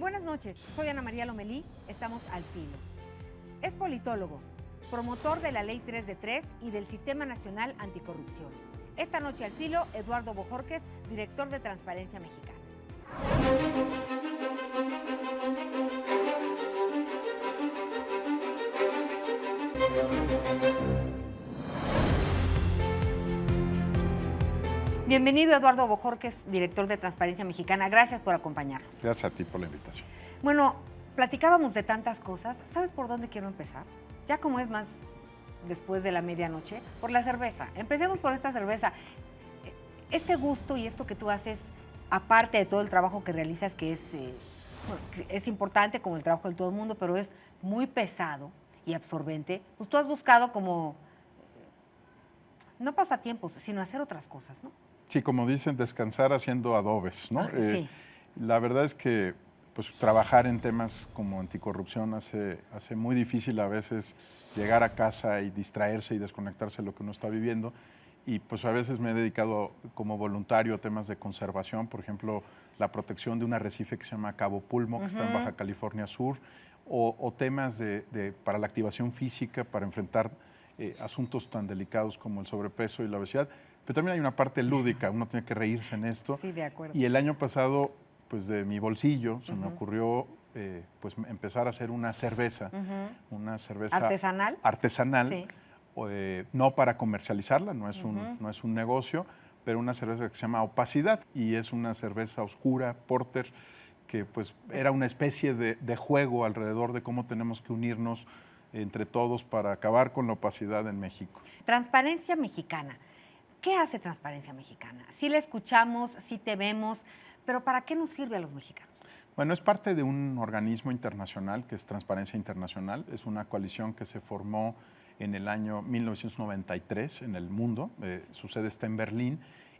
Buenas noches, soy Ana María Lomelí, estamos al filo. Es politólogo, promotor de la Ley 3 de 3 y del Sistema Nacional Anticorrupción. Esta noche al filo, Eduardo Bojorquez, director de Transparencia Mexicana. Bienvenido, Eduardo Bojorquez, director de Transparencia Mexicana. Gracias por acompañarnos. Gracias a ti por la invitación. Bueno, platicábamos de tantas cosas. ¿Sabes por dónde quiero empezar? Ya como es más después de la medianoche, por la cerveza. Empecemos por esta cerveza. Este gusto y esto que tú haces, aparte de todo el trabajo que realizas, que es importante como el trabajo de todo el mundo, pero es muy pesado y absorbente, pues tú has buscado como, no pasatiempos, sino hacer otras cosas, ¿no? Sí, como dicen, descansar haciendo adobes, ¿no? Sí. La verdad es que pues, trabajar en temas como anticorrupción hace muy difícil a veces llegar a casa y distraerse y desconectarse de lo que uno está viviendo. Y pues a veces me he dedicado como voluntario a temas de conservación, por ejemplo, la protección de un arrecife que se llama Cabo Pulmo, que está en Baja California Sur, o temas para la activación física, para enfrentar asuntos tan delicados como el sobrepeso y la obesidad. Pero también hay una parte lúdica, uno tiene que reírse en esto. Sí, de acuerdo. Y el año pasado, pues de mi bolsillo, se me ocurrió pues empezar a hacer una cerveza ¿Artesanal? Artesanal, Sí. No para comercializarla, no es un negocio, pero una cerveza que se llama Opacidad y es una cerveza oscura, porter, que pues era una especie de juego alrededor de cómo tenemos que unirnos entre todos para acabar con la opacidad en México. Transparencia Mexicana. ¿Qué hace Transparencia Mexicana? Sí la escuchamos, sí te vemos, pero ¿para qué nos sirve a los mexicanos? Bueno, es parte de un organismo internacional que es Transparencia Internacional. Es una coalición que se formó en el año 1993 en el mundo. Su sede está en Berlín.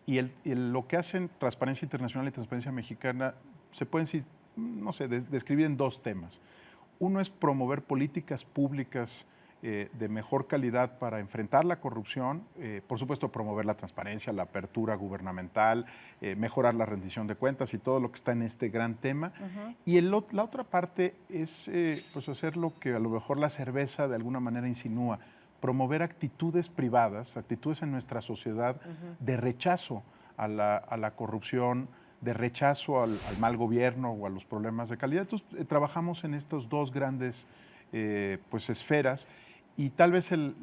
Y lo que hacen Transparencia Internacional y Transparencia Mexicana se pueden, no sé, describir en dos temas. Uno es promover políticas públicas de mejor calidad para enfrentar la corrupción, por supuesto promover la transparencia, la apertura gubernamental, mejorar la rendición de cuentas y todo lo que está en este gran tema. Y la otra parte es pues hacer lo que a lo mejor la cerveza de alguna manera insinúa, promover actitudes privadas, actitudes en nuestra sociedad de rechazo a la corrupción, de rechazo al mal gobierno o a los problemas de calidad. Entonces, trabajamos en estos dos grandes pues, esferas. Y tal vez el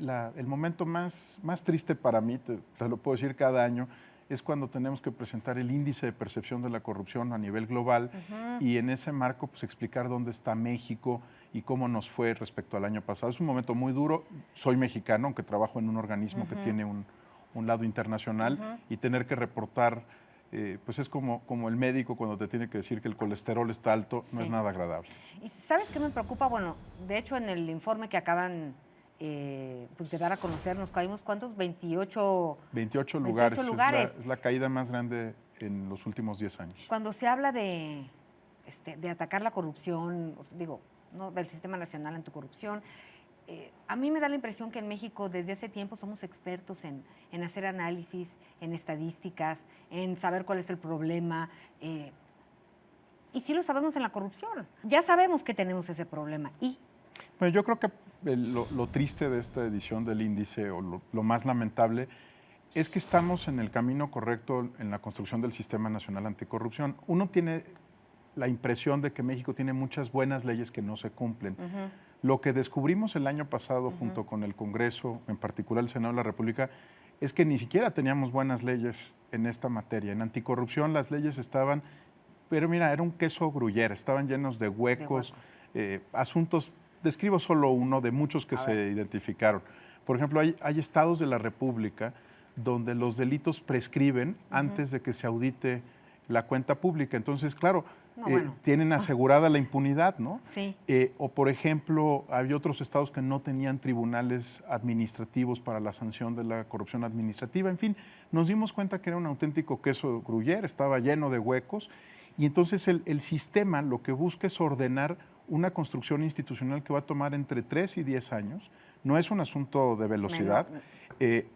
momento más triste para mí, te lo puedo decir cada año, es cuando tenemos que presentar el índice de percepción de la corrupción a nivel global y en ese marco pues, explicar dónde está México y cómo nos fue respecto al año pasado. Es un momento muy duro. Soy mexicano, aunque trabajo en un organismo que tiene un lado internacional y tener que reportar, pues es como el médico cuando te tiene que decir que el colesterol está alto, no es nada agradable. ¿Y sabes qué me preocupa? Bueno, de hecho en el informe que acaban pues de dar a conocer, nos caímos, ¿cuántos? 28 lugares. lugares. Es la caída más grande en los últimos 10 años. Cuando se habla de atacar la corrupción, digo, ¿no? Del Sistema Nacional Anticorrupción, a mí me da la impresión que en México desde hace tiempo somos expertos en hacer análisis, en estadísticas, en saber cuál es el problema. Y sí lo sabemos en la corrupción. Ya sabemos que tenemos ese problema. Bueno, yo creo que lo triste de esta edición del índice, o lo más lamentable, es que estamos en el camino correcto en la construcción del Sistema Nacional Anticorrupción. Uno tiene la impresión de que México tiene muchas buenas leyes que no se cumplen. Lo que descubrimos el año pasado junto con el Congreso, en particular el Senado de la República, es que ni siquiera teníamos buenas leyes en esta materia. En anticorrupción las leyes estaban, pero mira, era un queso gruyere, estaban llenos de huecos. Asuntos. Describo solo uno de muchos que se identificaron. Por ejemplo, hay estados de la República donde los delitos prescriben antes de que se audite la cuenta pública. Entonces, claro, tienen asegurada la impunidad, ¿no? Sí. O, por ejemplo, había otros estados que no tenían tribunales administrativos para la sanción de la corrupción administrativa. En fin, nos dimos cuenta que era un auténtico queso gruyere, estaba lleno de huecos. Y entonces el sistema lo que busca es ordenar una construcción institucional que va a tomar entre 3 y 10 años. No es un asunto de velocidad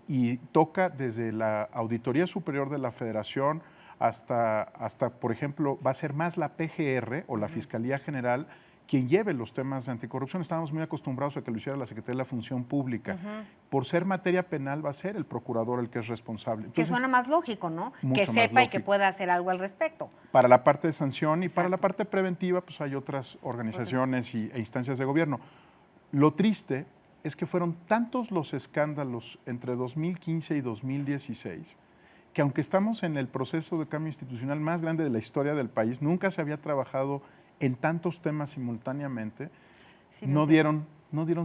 y toca desde la Auditoría Superior de la Federación hasta, por ejemplo, va a ser más la PGR o la Fiscalía General quien lleve los temas de anticorrupción. Estábamos muy acostumbrados a que lo hiciera la Secretaría de la Función Pública. Por ser materia penal va a ser el procurador el que es responsable. Entonces, que suena más lógico, ¿no? Que sepa lógico. Y que pueda hacer algo al respecto. Para la parte de sanción y para la parte preventiva, pues hay otras organizaciones e instancias de gobierno. Lo triste es que fueron tantos los escándalos entre 2015 y 2016 que aunque estamos en el proceso de cambio institucional más grande de la historia del país, nunca se había trabajado en tantos temas simultáneamente, sí, no dieron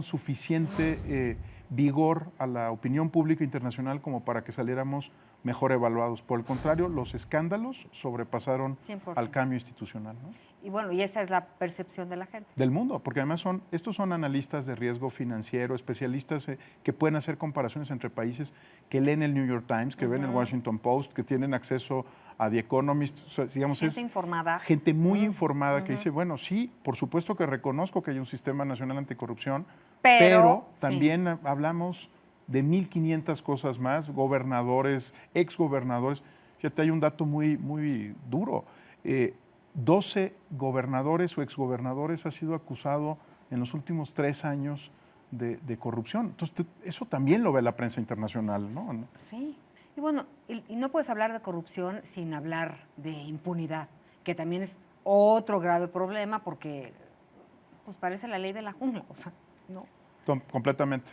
suficiente vigor a la opinión pública internacional como para que saliéramos mejor evaluados. Por el contrario, los escándalos sobrepasaron 100%. Al cambio institucional, ¿no? Y bueno, y esa es la percepción de la gente. Del mundo, porque además estos son analistas de riesgo financiero, especialistas que pueden hacer comparaciones entre países, que leen el New York Times, que ven el Washington Post, que tienen acceso a The Economist, o sea, digamos, gente informada. Gente muy informada que dice, bueno, sí, por supuesto que reconozco que hay un sistema nacional anticorrupción, pero también hablamos de 1,500 cosas más, gobernadores, exgobernadores. Fíjate, hay un dato muy, muy duro. 12 gobernadores o exgobernadores ha sido acusado en los últimos 3 años de corrupción. Entonces, eso también lo ve la prensa internacional, ¿no? Sí. Y bueno, y no puedes hablar de corrupción sin hablar de impunidad, que también es otro grave problema porque pues parece la ley de la jungla, o sea, no. Completamente.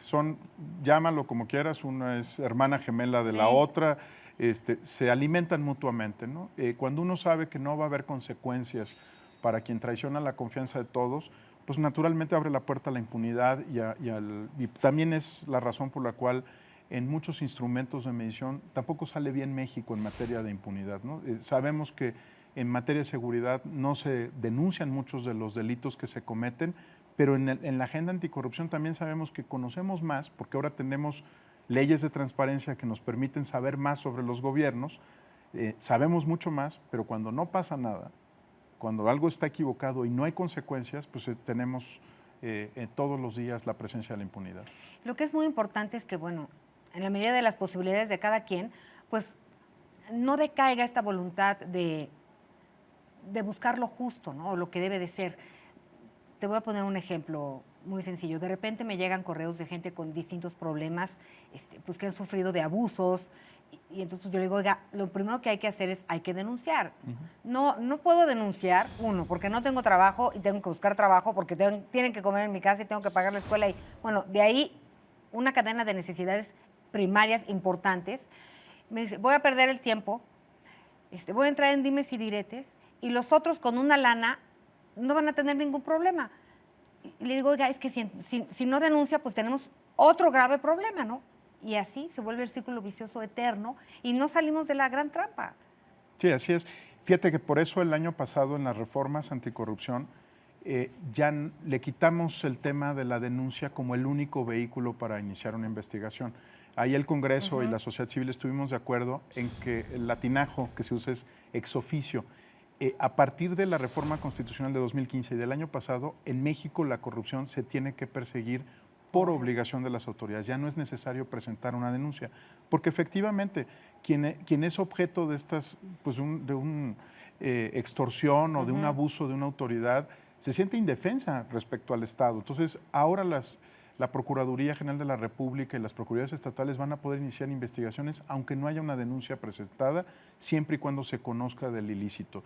Llámalo como quieras, una es hermana gemela de la otra, se alimentan mutuamente, ¿no? Cuando uno sabe que no va a haber consecuencias para quien traiciona la confianza de todos, pues naturalmente abre la puerta a la impunidad y también es la razón por la cual en muchos instrumentos de medición tampoco sale bien México en materia de impunidad, ¿no? Sabemos que en materia de seguridad no se denuncian muchos de los delitos que se cometen, pero en la agenda anticorrupción también sabemos que conocemos más, porque ahora tenemos leyes de transparencia que nos permiten saber más sobre los gobiernos, sabemos mucho más, pero cuando no pasa nada, cuando algo está equivocado y no hay consecuencias, pues tenemos todos los días la presencia de la impunidad. Lo que es muy importante es que, bueno, en la medida de las posibilidades de cada quien, pues no decaiga esta voluntad de buscar lo justo, ¿no? O lo que debe de ser. Te voy a poner un ejemplo muy sencillo. De repente me llegan correos de gente con distintos problemas, pues que han sufrido de abusos, y entonces yo le digo, oiga, lo primero que hay que hacer es, hay que denunciar. No puedo denunciar, porque no tengo trabajo y tengo que buscar trabajo, porque tienen que comer en mi casa y tengo que pagar la escuela. Y bueno, de ahí una cadena de necesidades primarias importantes. Me dice, voy a perder el tiempo, voy a entrar en dimes y diretes, y los otros con una lana no van a tener ningún problema. Y le digo, oiga, es que si no denuncia, pues tenemos otro grave problema, ¿no? Y así se vuelve el círculo vicioso eterno y no salimos de la gran trampa. Sí, así es. Fíjate que por eso el año pasado en las reformas anticorrupción ya le quitamos el tema de la denuncia como el único vehículo para iniciar una investigación. Ahí el Congreso y la sociedad civil estuvimos de acuerdo en que el latinajo que se usa es ex oficio. A partir de la reforma constitucional de 2015 y del año pasado, en México la corrupción se tiene que perseguir por obligación de las autoridades. Ya no es necesario presentar una denuncia, porque efectivamente quien es objeto de estas, pues de un extorsión o de un abuso de una autoridad, se siente indefensa respecto al Estado. Entonces, ahora la Procuraduría General de la República y las Procuradurías Estatales van a poder iniciar investigaciones aunque no haya una denuncia presentada, siempre y cuando se conozca del ilícito.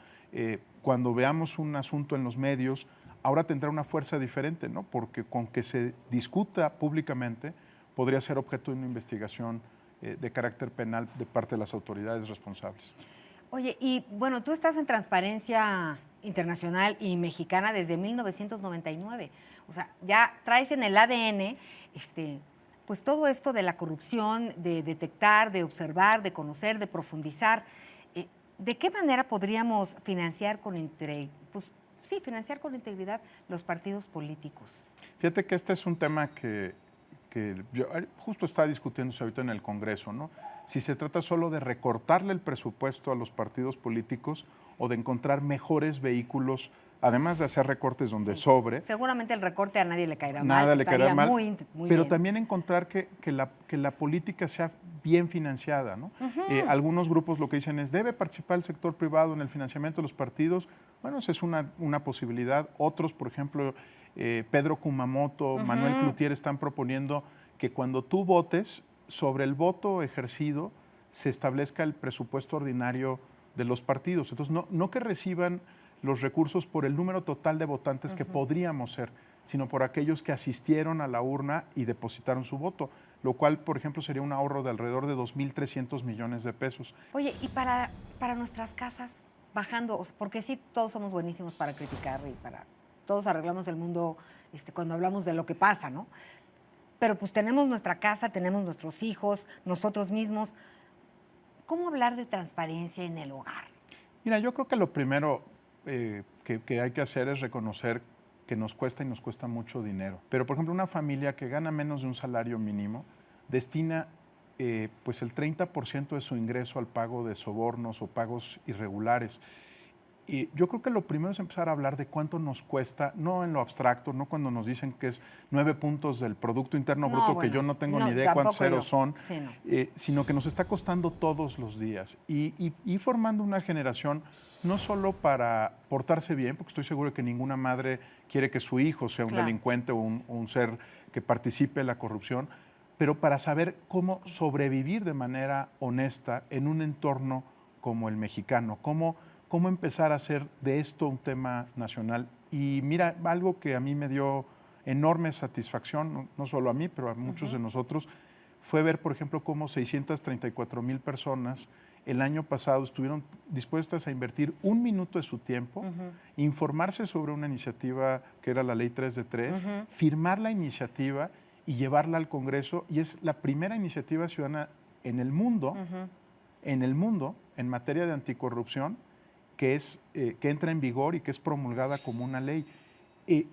Cuando veamos un asunto en los medios, ahora tendrá una fuerza diferente, ¿no? Porque con que se discuta públicamente, podría ser objeto de una investigación de carácter penal de parte de las autoridades responsables. Oye, y bueno, tú estás en Transparencia Internacional y Mexicana desde 1999. O sea, ya traes en el ADN pues todo esto de la corrupción, de detectar, de observar, de conocer, de profundizar. ¿De qué manera podríamos financiar con integridad los partidos políticos? Fíjate que este es un tema que yo justo está discutiéndose ahorita en el Congreso, ¿no? Si se trata solo de recortarle el presupuesto a los partidos políticos o de encontrar mejores vehículos además de hacer recortes donde sobre, seguramente el recorte a nadie le caerá mal. nada le caerá mal, muy pero bien. también encontrar que la política sea bien financiada, ¿no? Algunos grupos lo que dicen es, ¿debe participar el sector privado en el financiamiento de los partidos? Bueno, esa es una posibilidad. Otros, por ejemplo, Pedro Kumamoto, Manuel Cloutier están proponiendo que cuando tú votes, sobre el voto ejercido se establezca el presupuesto ordinario de los partidos. Entonces, no que reciban los recursos por el número total de votantes que podríamos ser, sino por aquellos que asistieron a la urna y depositaron su voto, lo cual, por ejemplo, sería un ahorro de alrededor de 2.300 millones de pesos. Oye, y para nuestras casas, bajando, porque sí, todos somos buenísimos para criticar y todos arreglamos el mundo cuando hablamos de lo que pasa, ¿no? Pero pues tenemos nuestra casa, tenemos nuestros hijos, nosotros mismos. ¿Cómo hablar de transparencia en el hogar? Mira, yo creo que lo primero que hay que hacer es reconocer que nos cuesta y nos cuesta mucho dinero. Pero, por ejemplo, una familia que gana menos de un salario mínimo destina pues el 30% de su ingreso al pago de sobornos o pagos irregulares. Y yo creo que lo primero es empezar a hablar de cuánto nos cuesta, no en lo abstracto, no cuando nos dicen que es 9 puntos del Producto Interno Bruto, que yo no tengo ni idea cuántos ceros son, sí, no. Sino que nos está costando todos los días. Y formando una generación no solo para portarse bien, porque estoy seguro que ninguna madre quiere que su hijo sea un delincuente o un ser que participe en la corrupción, pero para saber cómo sobrevivir de manera honesta en un entorno como el mexicano, cómo empezar a hacer de esto un tema nacional. Y mira, algo que a mí me dio enorme satisfacción, no solo a mí, pero a muchos de nosotros, fue ver, por ejemplo, cómo 634,000 personas el año pasado estuvieron dispuestas a invertir 1 minuto de su tiempo, informarse sobre una iniciativa que era la Ley 3 de 3, firmar la iniciativa y llevarla al Congreso. Y es la primera iniciativa ciudadana en el mundo, en materia de anticorrupción, que entra en vigor y que es promulgada como una ley.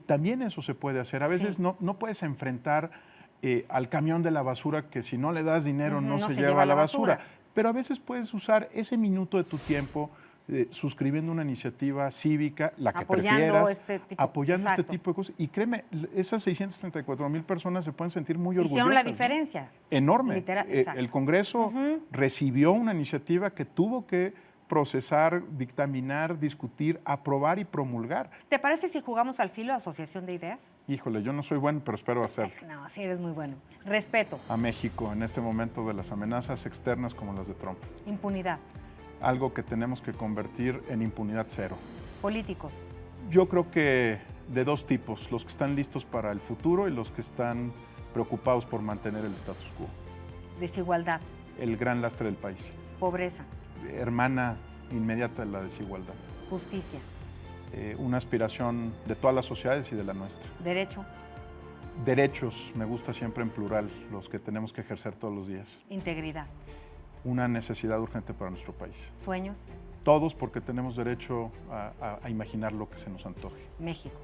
También eso se puede hacer. A veces no puedes enfrentar al camión de la basura que si no le das dinero no se lleva a la basura. Pero a veces puedes usar ese minuto de tu tiempo suscribiendo una iniciativa cívica, la que prefieras, apoyando este tipo de cosas. Y créeme, esas 634,000 personas se pueden sentir muy orgullosas. Hicieron la diferencia. ¿No? Enorme. Literal, el Congreso recibió una iniciativa que tuvo que procesar, dictaminar, discutir, aprobar y promulgar. ¿Te parece si jugamos al filo asociación de ideas? Híjole, yo no soy bueno, pero espero hacerlo. No, sí eres muy bueno. Respeto. A México en este momento de las amenazas externas como las de Trump. Impunidad. Algo que tenemos que convertir en impunidad cero. Políticos. Yo creo que de dos tipos, los que están listos para el futuro y los que están preocupados por mantener el status quo. Desigualdad. El gran lastre del país. Pobreza. Hermana inmediata de la desigualdad. Justicia. Una aspiración de todas las sociedades y de la nuestra. Derecho. Derechos, me gusta siempre en plural, los que tenemos que ejercer todos los días. Integridad. Una necesidad urgente para nuestro país. Sueños. Todos porque tenemos derecho a imaginar lo que se nos antoje. México.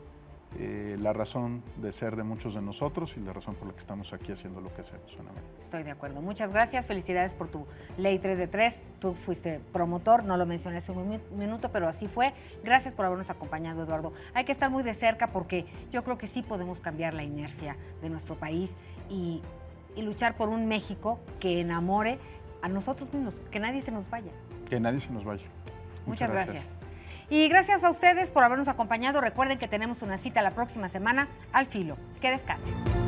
La razón de ser de muchos de nosotros y la razón por la que estamos aquí haciendo lo que hacemos. Estoy de acuerdo. Muchas gracias. Felicidades por tu Ley 3 de 3. Tú fuiste promotor, no lo mencioné hace un minuto, pero así fue. Gracias por habernos acompañado, Eduardo. Hay que estar muy de cerca porque yo creo que sí podemos cambiar la inercia de nuestro país y luchar por un México que enamore a nosotros mismos, que nadie se nos vaya. Que nadie se nos vaya. Muchas gracias. Y gracias a ustedes por habernos acompañado. Recuerden que tenemos una cita la próxima semana al filo. Que descansen.